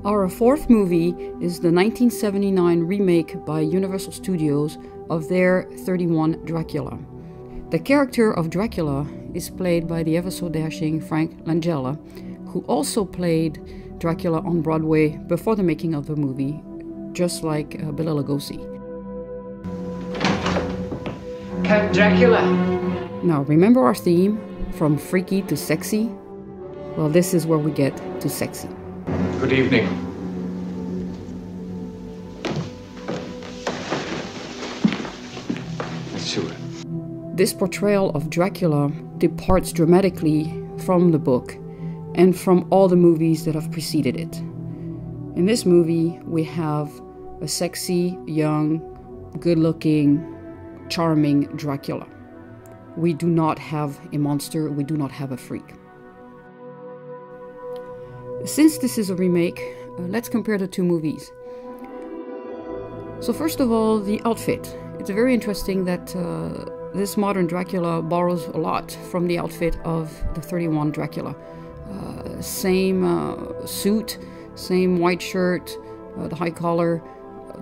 Our fourth movie is the 1979 remake by Universal Studios of their 31 Dracula. The character of Dracula is played by the ever-so-dashing Frank Langella, who also played Dracula on Broadway before the making of the movie, just like Bela Lugosi. Count Dracula! Now, remember our theme, from freaky to sexy? Well, this is where we get to sexy. Good evening. Sure. This portrayal of Dracula departs dramatically from the book and from all the movies that have preceded it. In this movie, we have a sexy, young, good-looking, charming Dracula. We do not have a monster, we do not have a freak. Since this is a remake, let's compare the two movies. So first of all, the outfit. It's very interesting that this modern Dracula borrows a lot from the outfit of the 31 Dracula. Same suit, same white shirt, the high collar,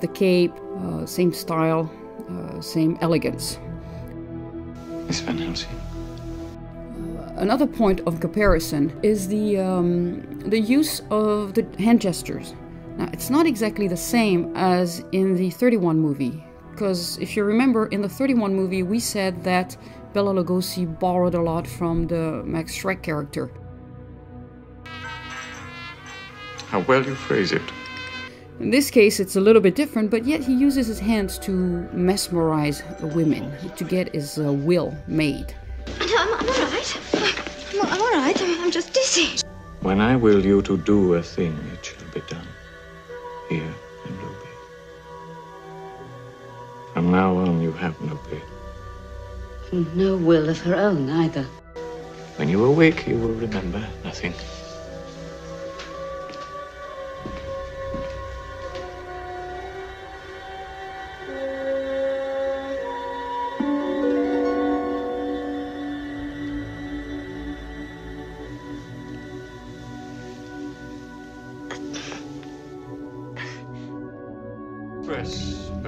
the cape, same style, same elegance. Miss Van Helsing. Another point of comparison is the use of the hand gestures. Now, it's not exactly the same as in the 31 movie, because if you remember, in the 31 movie, we said that Bela Lugosi borrowed a lot from the Max Schreck character. How well you phrase it. In this case, it's a little bit different, but yet he uses his hands to mesmerize women, to get his will made. No, I'm all right. I'm all right. I'm just dizzy. When I will you to do a thing, it shall be done. Here in Ruby. From now on, you have no will. No will of her own, either. When you awake, you will remember nothing.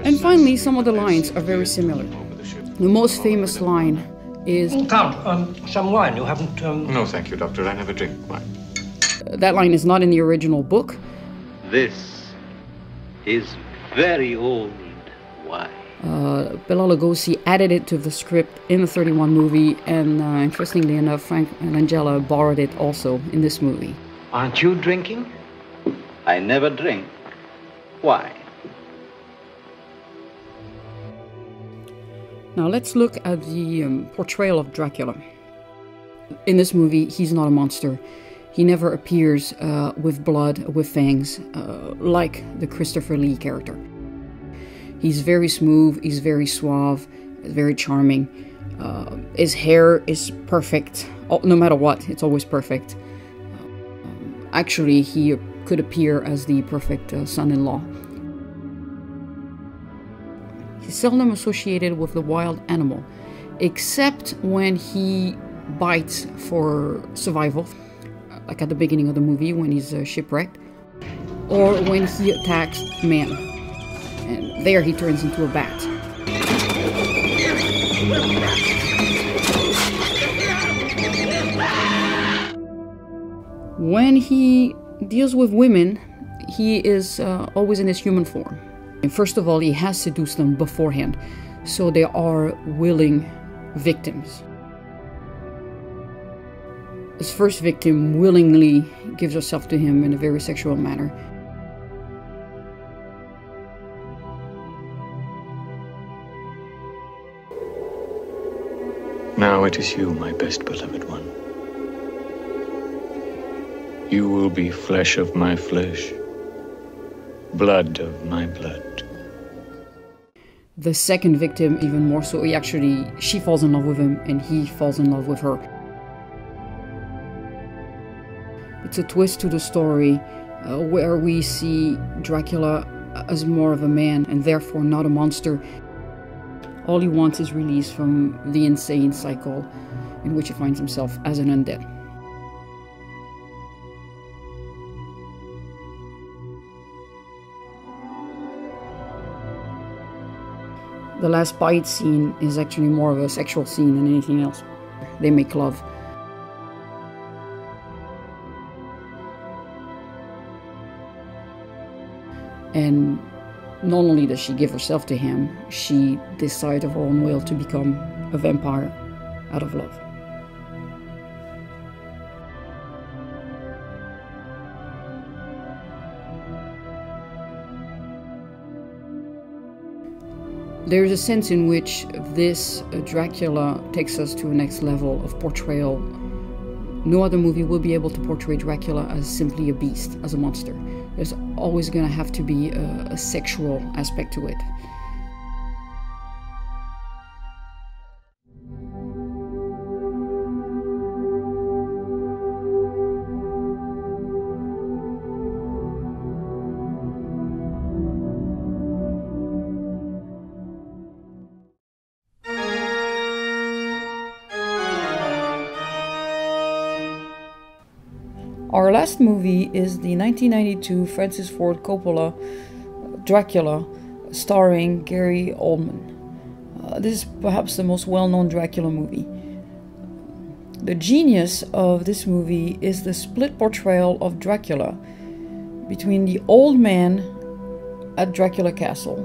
And finally, some of the lines are very similar. The most famous line is... Count, some wine. You haven't... No, thank you, Doctor. I never drink wine. That line is not in the original book. This is very old wine. Bela Lugosi added it to the script in the 31 movie, and interestingly enough, Frank Langella borrowed it also in this movie. Aren't you drinking? I never drink. Why? Now let's look at the portrayal of Dracula. In this movie, he's not a monster. He never appears with blood, with fangs, like the Christopher Lee character. He's very smooth, he's very suave, very charming. His hair is perfect. No matter what, it's always perfect. Actually, he could appear as the perfect son-in-law. He's seldom associated with the wild animal, except when he bites for survival, like at the beginning of the movie when he's shipwrecked, or when he attacks man, and there he turns into a bat. When he deals with women, he is always in his human form. And first of all, he has seduced them beforehand, so they are willing victims. His first victim willingly gives herself to him in a very sexual manner. Now it is you, my best beloved one. You will be flesh of my flesh, blood of my blood. The second victim, even more so, she falls in love with him and he falls in love with her. It's a twist to the story where we see Dracula as more of a man and therefore not a monster. All he wants is release from the insane cycle in which he finds himself as an undead. The last bite scene is actually more of a sexual scene than anything else. They make love. And not only does she give herself to him, she decides of her own will to become a vampire out of love. There is a sense in which this Dracula takes us to a next level of portrayal. No other movie will be able to portray Dracula as simply a beast, as a monster. There's always going to have to be a sexual aspect to it. Our last movie is the 1992 Francis Ford Coppola Dracula, starring Gary Oldman. This is perhaps the most well-known Dracula movie. The genius of this movie is the split portrayal of Dracula between the old man at Dracula Castle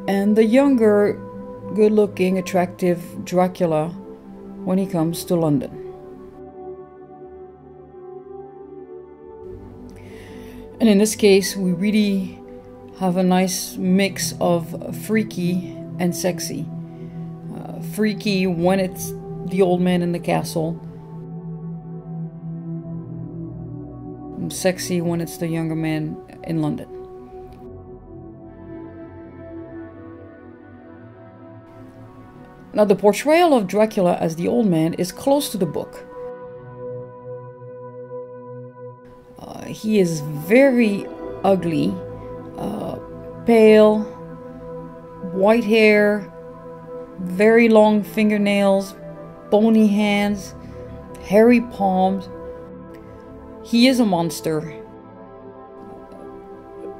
and the younger, good-looking, attractive Dracula when he comes to London. And in this case, we really have a nice mix of freaky and sexy. Freaky when it's the old man in the castle. And sexy when it's the younger man in London. Now, the portrayal of Dracula as the old man is close to the book. He is very ugly, pale, white hair, very long fingernails, bony hands, hairy palms. He is a monster.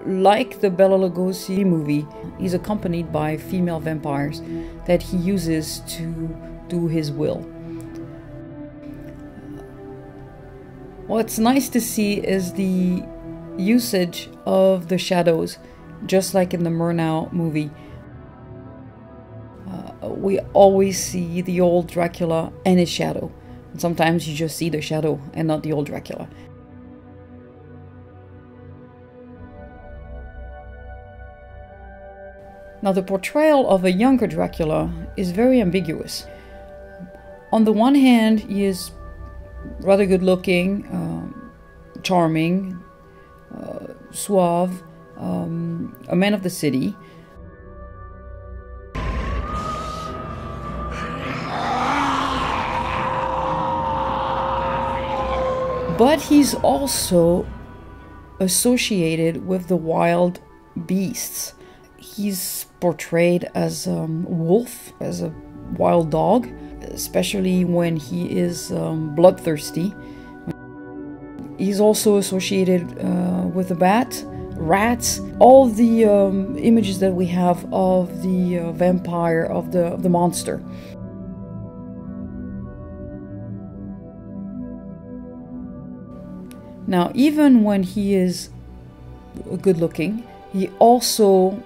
Like the Bela Lugosi movie, he's accompanied by female vampires that he uses to do his will. What's nice to see is the usage of the shadows, just like in the Murnau movie. We always see the old Dracula and his shadow. And sometimes you just see the shadow and not the old Dracula. Now, the portrayal of a younger Dracula is very ambiguous. On the one hand, he is rather good looking, charming, suave, a man of the city. But he's also associated with the wild beasts. He's portrayed as a wolf, as a wild dog, especially when he is bloodthirsty. He's also associated with the bat, rats, all the images that we have of the vampire, of the monster. Now, even when he is good looking, he also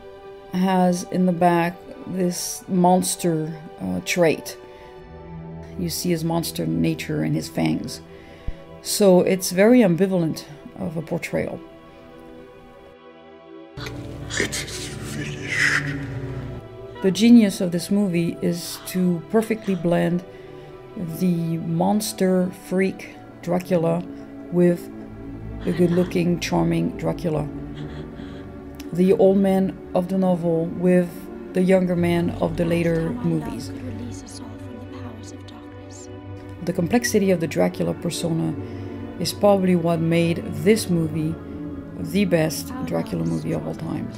has in the back this monster trait. You see his monster nature in his fangs. So it's very ambivalent of a portrayal. It is finished. The genius of this movie is to perfectly blend the monster freak Dracula with the good-looking, charming Dracula. The old man of the novel with the younger man of the later movies. The complexity of the Dracula persona is probably what made this movie the best Dracula movie of all time.